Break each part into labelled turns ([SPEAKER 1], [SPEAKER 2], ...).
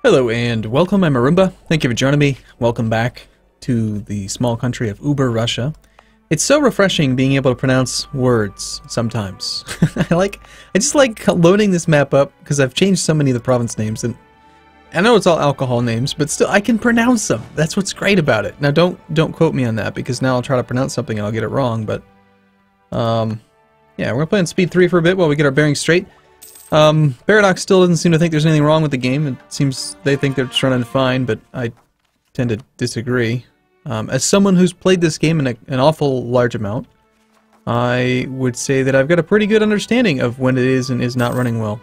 [SPEAKER 1] Hello and welcome, I'm Arumba. Thank you for joining me. Welcome back to the small country of UberRussia. It's so refreshing being able to pronounce words sometimes. I just like loading this map up because I've changed so many of the province names, and I know it's all alcohol names, but still I can pronounce them. That's what's great about it. Now don't quote me on that, because now I'll try to pronounce something and I'll get it wrong, but yeah, we're gonna play on speed 3 for a bit while we get our bearings straight. Paradox still doesn't seem to think there's anything wrong with the game. It seems they think they're just running fine, but I tend to disagree. As someone who's played this game in an awful large amount, I would say that I've got a pretty good understanding of when it is and is not running well.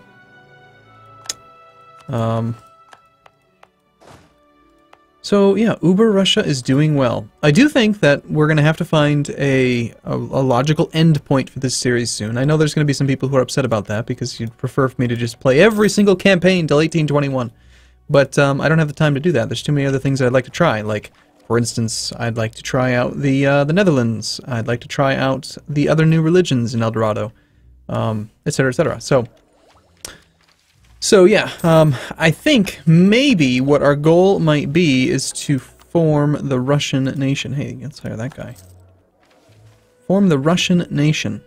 [SPEAKER 1] So yeah, UberRussia is doing well. I do think that we're going to have to find a logical end point for this series soon. I know there's going to be some people who are upset about that because you'd prefer for me to just play every single campaign till 1821. But I don't have the time to do that. There's too many other things I'd like to try. Like, for instance, I'd like to try out the Netherlands. I'd like to try out the other new religions in El Dorado, etc., etc. So yeah, I think maybe what our goal might be is to form the Russian nation. Hey, let's hire that guy. Form the Russian nation.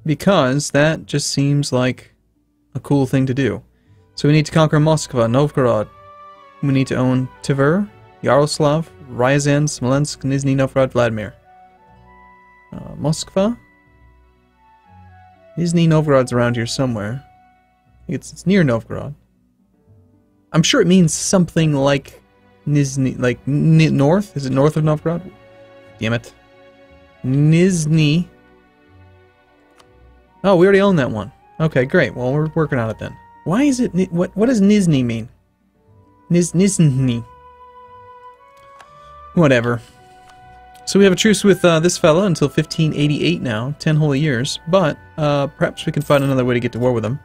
[SPEAKER 1] Because that just seems like a cool thing to do. So we need to conquer Moskva, Novgorod. We need to own Tver, Yaroslav, Ryazan, Smolensk, Nizhny Novgorod, Vladimir. Moskva? Nizhny Novgorod's around here somewhere. It's near Novgorod. I'm sure it means something like Nizhny, like north. Is it north of Novgorod? Damn it. Nizhny. Oh, we already own that one. Okay, great. Well, we're working on it then. Why is it? What does Nizhny mean? Nizhny. Whatever. So we have a truce with this fella until 1588 now, 10 whole years, but perhaps we can find another way to get to war with him.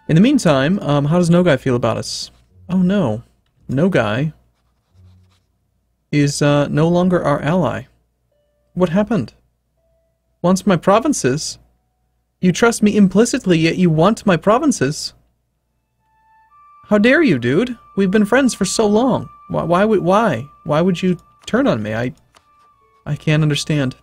[SPEAKER 1] In the meantime, how does Nogai feel about us? Oh no. Nogai is no longer our ally. What happened? Wants my provinces? You trust me implicitly, yet you want my provinces? How dare you, dude? We've been friends for so long. Why would you turn on me? I can't understand.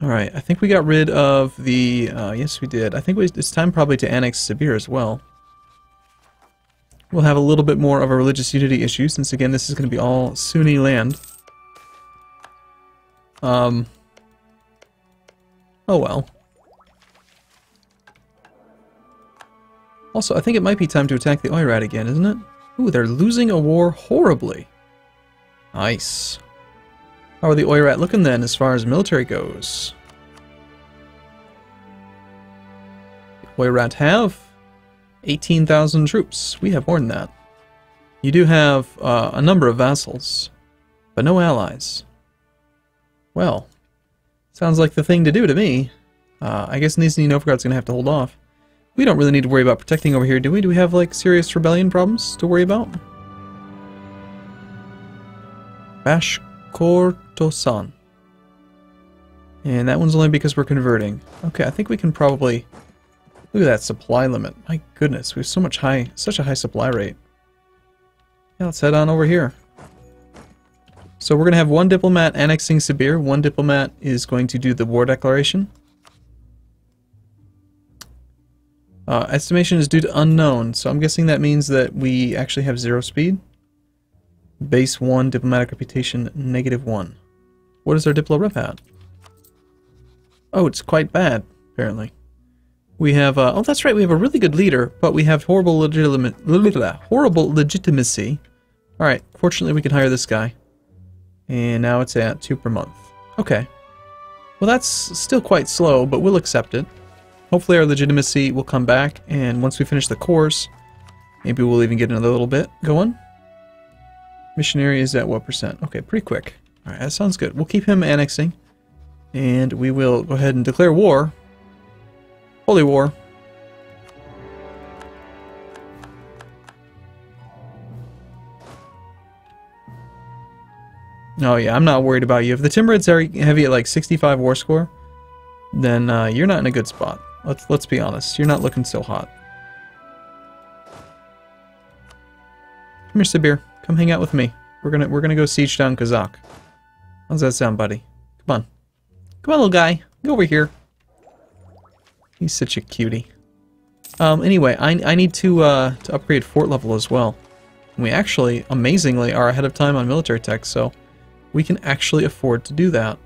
[SPEAKER 1] Alright, I think we got rid of the... yes, we did. I think it's time probably to annex Sibir as well. We'll have a little bit more of a religious unity issue, since again this is going to be all Sunni land. Oh well. Also, I think it might be time to attack the Oirat again, isn't it? Ooh, they're losing a war horribly. Nice. How are the Oirat looking then, as far as military goes? The Oirat have 18,000 troops. We have more than that. You do have a number of vassals, but no allies. Well, sounds like the thing to do to me. I guess Nizhny Novgorod's going to have to hold off. We don't really need to worry about protecting over here, do we? Do we have, like, serious rebellion problems to worry about? Bashkortosan. And that one's only because we're converting. Okay, I think we can probably... Look at that supply limit. My goodness, we have such a high supply rate. Yeah, let's head on over here. So we're going to have one diplomat annexing Sibir. One diplomat is going to do the war declaration. Estimation is due to unknown, so I'm guessing that means that we actually have 0 speed. Base 1, diplomatic reputation, -1. What is our diplo rep at? Oh, it's quite bad, apparently. We have, oh that's right, we have a really good leader, but we have horrible legitimacy. Alright, fortunately we can hire this guy. And now it's at 2 per month. Okay. Well, that's still quite slow, but we'll accept it. Hopefully our legitimacy will come back, and once we finish the course, maybe we'll even get another little bit going. Missionary is at what percent? Okay, pretty quick. Alright, that sounds good. We'll keep him annexing, and we will go ahead and declare war. Holy war. Oh yeah, I'm not worried about you. If the Timurids are heavy at like 65 war score, then you're not in a good spot. Let's be honest. You're not looking so hot. here, Sibir. Come hang out with me. We're gonna go siege down Kazakh. How's that sound, buddy? Come on. Come on, little guy. Go over here. He's such a cutie. Anyway, I need to upgrade fort level as well. And we actually, amazingly, are ahead of time on military tech, so we can actually afford to do that.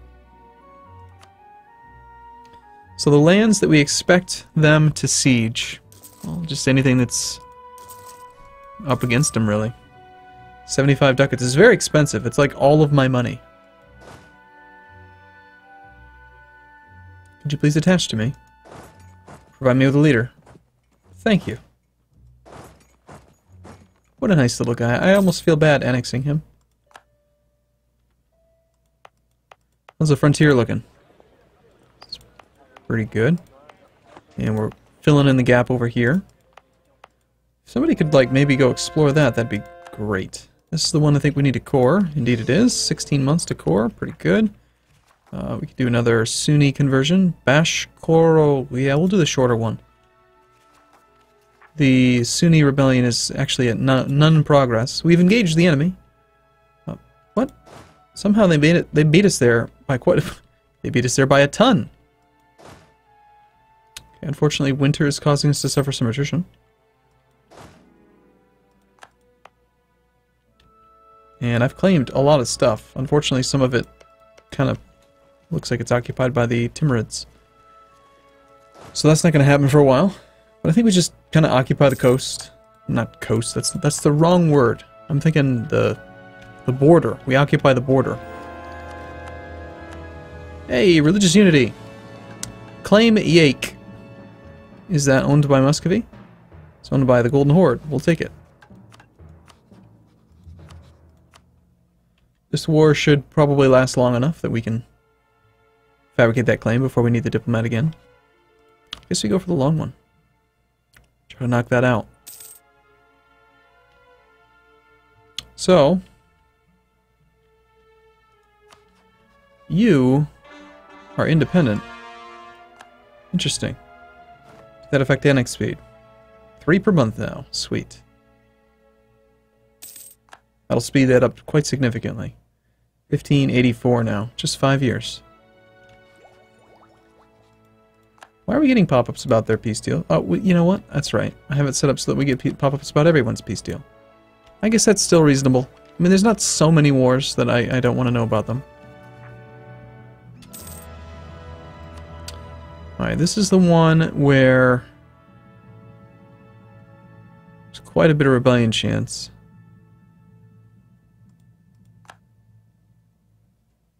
[SPEAKER 1] So the lands that we expect them to siege, well, just anything that's up against them, really. 75 ducats is very expensive. It's like all of my money. Could you please attach to me? Provide me with a leader. Thank you. What a nice little guy. I almost feel bad annexing him. How's the frontier looking? It's pretty good. And we're filling in the gap over here. If somebody could, like, maybe go explore that, that'd be great. This is the one I think we need to core. Indeed it is. 16 months to core. Pretty good. We could do another Sunni conversion. Bashkoro. Yeah, we'll do the shorter one. The Sunni rebellion is actually at none progress. We've engaged the enemy. What? Somehow they made it. They beat us there by they beat us there by a ton. Okay, unfortunately, winter is causing us to suffer some attrition. And I've claimed a lot of stuff. Unfortunately, some of it kind of looks like it's occupied by the Timurids. So that's not going to happen for a while. But I think we just kind of occupy the coast. Not coast, that's the wrong word. I'm thinking the border. We occupy the border. Hey, religious unity. Claim Yake. Is that owned by Muscovy? It's owned by the Golden Horde. We'll take it. This war should probably last long enough that we can fabricate that claim before we need the diplomat again. I guess we go for the long one. Try to knock that out. So, you are independent. Interesting. Does that affect annex speed? 3 per month now. Sweet. That'll speed that up quite significantly. 1584 now. Just 5 years. Why are we getting pop-ups about their peace deal? Oh, you know what? That's right. I have it set up so that we get pop-ups about everyone's peace deal. I guess that's still reasonable. I mean, there's not so many wars that I don't want to know about them. Alright, this is the one where there's quite a bit of rebellion chance.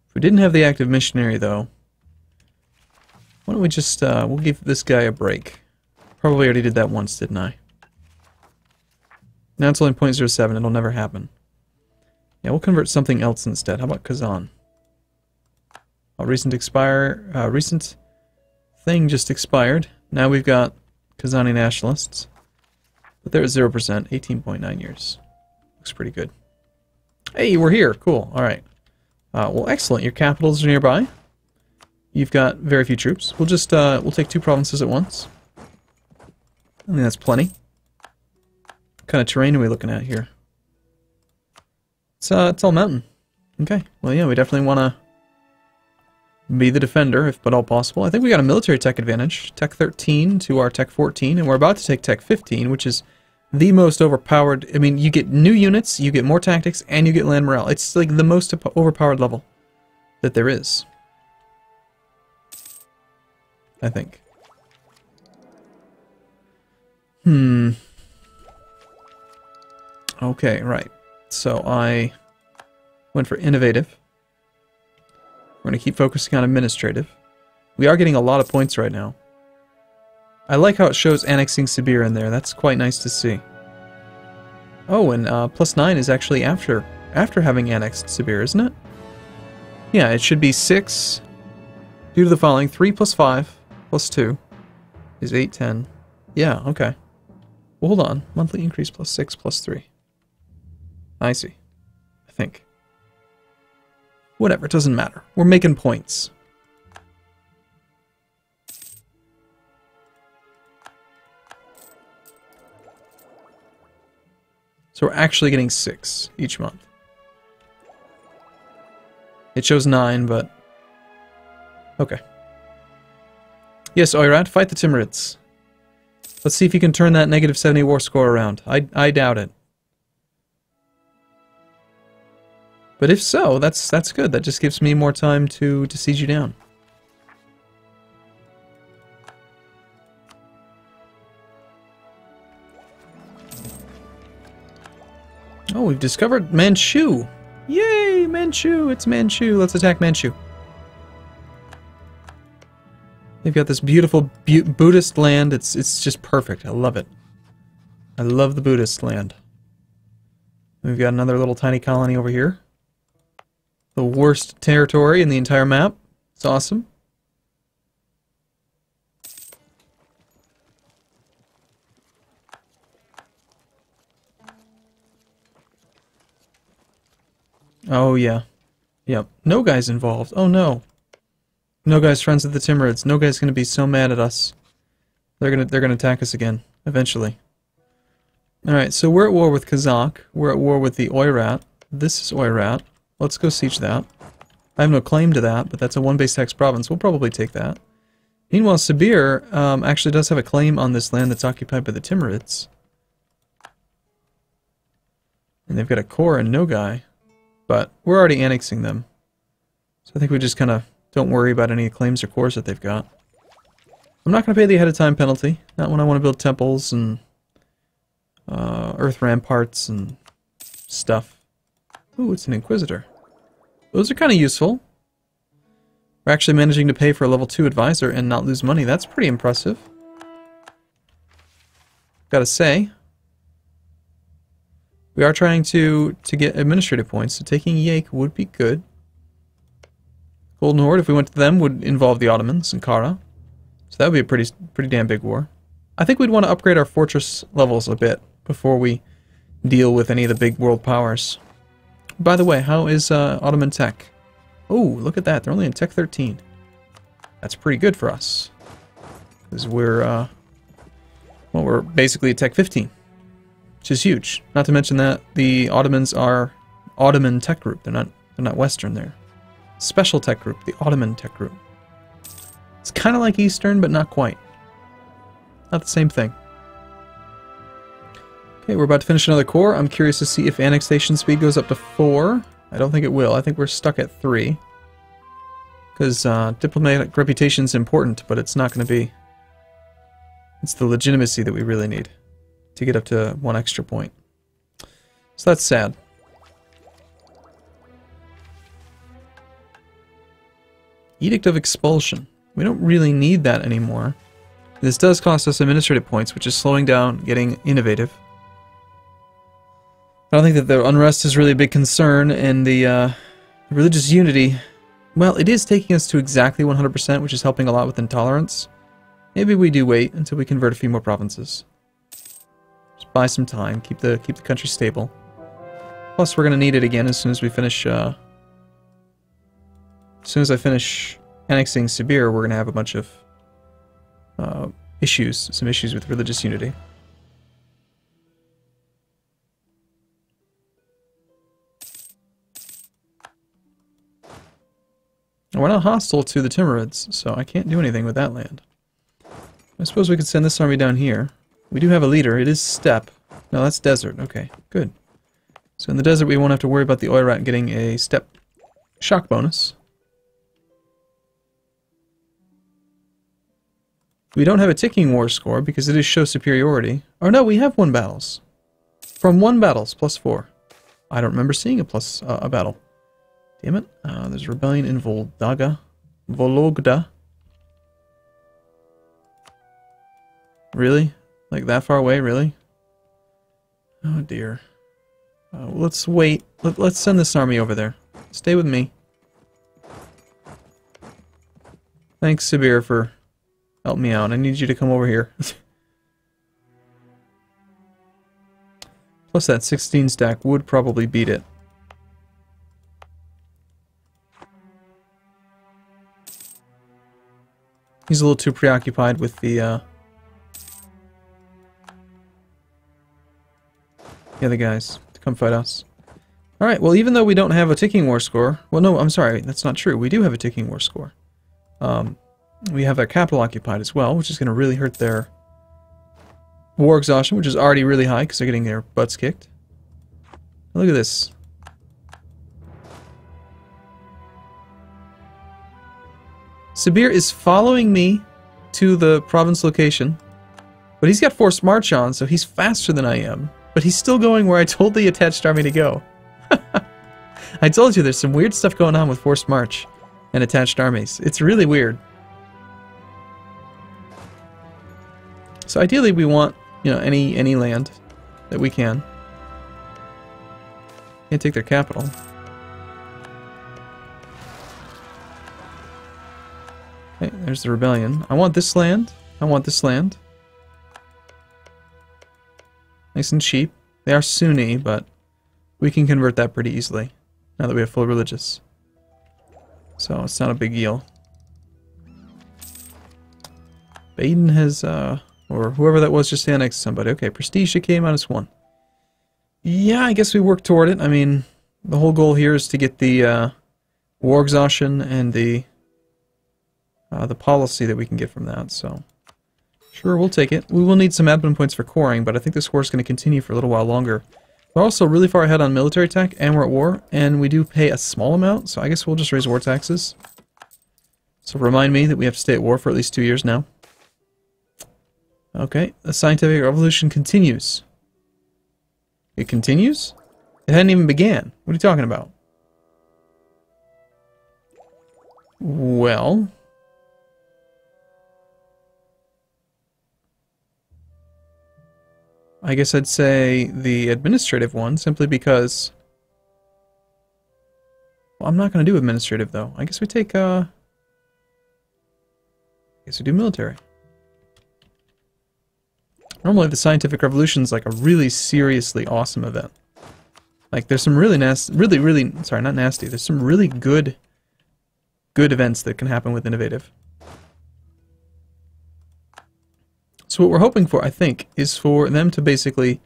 [SPEAKER 1] If we didn't have the active missionary, though, why don't we just, we'll give this guy a break. Probably already did that once, didn't I? Now it's only 0.07, it'll never happen. Yeah, we'll convert something else instead. How about Kazan? Oh, recent thing just expired. Now we've got Kazani nationalists. But they're at 0%, 18.9 years. Looks pretty good. Hey, we're here. Cool. Alright. Well, excellent. Your capitals are nearby. You've got very few troops. We'll just, we'll take 2 provinces at once. I think that's plenty. What kind of terrain are we looking at here? It's all mountain. Okay. Well, yeah, we definitely want to be the defender, if at all possible. I think we got a military tech advantage. Tech 13 to our Tech 14, and we're about to take Tech 15, which is the most overpowered. I mean, you get new units, you get more tactics, and you get land morale. It's like the most overpowered level that there is, I think. Okay, right. So I went for innovative. We're going to keep focusing on administrative. We are getting a lot of points right now. I like how it shows annexing Sibir in there. That's quite nice to see. Oh, and +9 is actually after having annexed Sibir, isn't it? Yeah, it should be 6 due to the following. 3 + 5 + 2 is 8, 10. Yeah, okay. Well, hold on. Monthly increase +6 + 3. I see. I think. Whatever, it doesn't matter. We're making points. So we're actually getting 6 each month. It shows 9, but... Okay. Yes, Oirat, fight the Timurids. Let's see if you can turn that negative 70 war score around. I doubt it. But if so, that's good. That just gives me more time to siege you down. Oh, we've discovered Manchu. Yay, Manchu! It's Manchu. Let's attack Manchu. They've got this beautiful Buddhist land. It's just perfect. I love it. I love the Buddhist land. We've got another little tiny colony over here. The worst territory in the entire map. It's awesome. Oh yeah. Yep. No guy's involved. Oh no. No guy's friends with the Timurids. No guy's gonna be so mad at us. They're gonna attack us again, eventually. Alright, so we're at war with Kazakh. We're at war with the Oirat. This is Oirat. Let's go siege that. I have no claim to that, but that's a 1-base tax province. We'll probably take that. Meanwhile, Sibir actually does have a claim on this land that's occupied by the Timurids. And they've got a core and Nogai. But we're already annexing them. So I think we just kind of don't worry about any claims or cores that they've got. I'm not going to pay the ahead of time penalty. Not when I want to build temples and earth ramparts and stuff. Ooh, it's an Inquisitor. Those are kind of useful. We're actually managing to pay for a level 2 advisor and not lose money. That's pretty impressive. Gotta say. We are trying to get administrative points, so taking Yake would be good. Golden Horde, if we went to them, would involve the Ottomans and Kara. So that would be a pretty damn big war. I think we'd want to upgrade our fortress levels a bit before we deal with any of the big world powers. By the way, how is Ottoman tech? Oh, look at that. They're only in tech 13. That's pretty good for us. Because we're basically at tech 15. Which is huge. Not to mention that the Ottomans are Ottoman tech group. They're not Western. They're special tech group, the Ottoman tech group. It's kind of like Eastern, but not quite. Not the same thing. Okay, we're about to finish another core. I'm curious to see if annexation speed goes up to 4. I don't think it will. I think we're stuck at 3. Because diplomatic reputation is important, but it's not going to be... It's the legitimacy that we really need to get up to 1 extra point. So that's sad. Edict of Expulsion. We don't really need that anymore. This does cost us administrative points, which is slowing down getting innovative. I don't think that the unrest is really a big concern, and the religious unity, well, it is taking us to exactly 100%, which is helping a lot with intolerance. Maybe we do wait until we convert a few more provinces. Just buy some time, keep the country stable. Plus, we're gonna need it again as soon as we finish. As soon as I finish annexing Sibir, we're gonna have a bunch of some issues with religious unity. We're not hostile to the Timurids, so I can't do anything with that land. I suppose we could send this army down here. We do have a leader. It is steppe. No, that's desert. Okay, good. So in the desert, we won't have to worry about the Oirat getting a steppe shock bonus. We don't have a ticking war score because it is show superiority. Or no, we have 1 battles. From 1 battles, +4. I don't remember seeing a battle. Damn it. There's rebellion in Vologda. Really? Like that far away, really? Oh dear. Let's wait. Let's send this army over there. Stay with me. Thanks, Sibir, for helping me out. I need you to come over here. Plus that 16 stack would probably beat it. He's a little too preoccupied with the the other guys to come fight us. Alright, well, even though we don't have a ticking war score... Well, no, I'm sorry, that's not true. We do have a ticking war score. We have their capital occupied as well, which is going to really hurt their war exhaustion, which is already really high because they're getting their butts kicked. Look at this. Sibir is following me to the province location, but he's got forced march on, so he's faster than I am. But he's still going where I told the attached army to go. I told you there's some weird stuff going on with forced march and attached armies. It's really weird. So ideally we want, you know, any land that we can. Can't take their capital. Okay, there's the rebellion. I want this land. I want this land. Nice and cheap. They are Sunni, but we can convert that pretty easily now that we have full religious. So it's not a big deal. Baden has, or whoever that was just annexed somebody. Okay, prestige decay -1. Yeah, I guess we work toward it. I mean, the whole goal here is to get the war exhaustion and the policy that we can get from that, so sure, we'll take it. We will need some admin points for coring, but I think this war is going to continue for a little while longer. We're also really far ahead on military tech, and we're at war, and we do pay a small amount, so I guess we'll just raise war taxes. So remind me that we have to stay at war for at least 2 years now. Okay, the scientific revolution continues. It continues? It hadn't even began. What are you talking about? Well... I guess I'd say the administrative one, simply because... Well, I'm not going to do administrative, though. I guess we take, I guess we do military. Normally the scientific revolution's like a really seriously awesome event. Like, there's some really nasty... Sorry, not nasty. There's some really good events that can happen with innovative. So what we're hoping for, I think, is for them to basically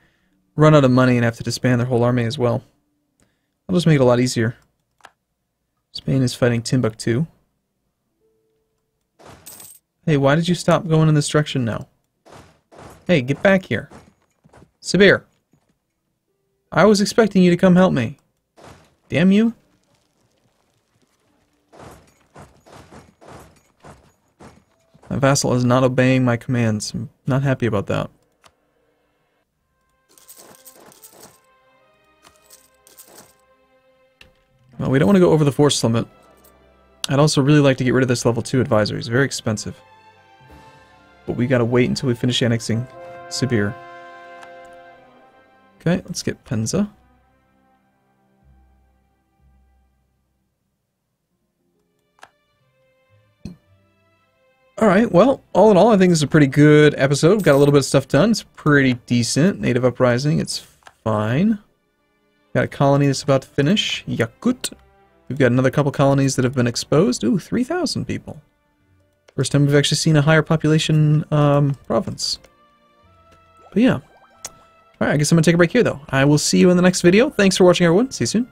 [SPEAKER 1] run out of money and have to disband their whole army as well. That'll just make it a lot easier. Spain is fighting Timbuktu. Hey, why did you stop going in this direction now? Hey, get back here. Sibir. I was expecting you to come help me. Damn you. My vassal is not obeying my commands. I'm not happy about that. Well, we don't want to go over the force limit. I'd also really like to get rid of this level 2 advisor. He's very expensive. But we gotta wait until we finish annexing Sibir. Okay, let's get Penza. Alright, well, all in all, I think this is a pretty good episode. We've got a little bit of stuff done. It's pretty decent. Native Uprising, it's fine. Got a colony that's about to finish. Yakut. We've got another couple colonies that have been exposed. Ooh, 3,000 people. First time we've actually seen a higher population province. But yeah. Alright, I guess I'm going to take a break here, though. I will see you in the next video. Thanks for watching, everyone. See you soon.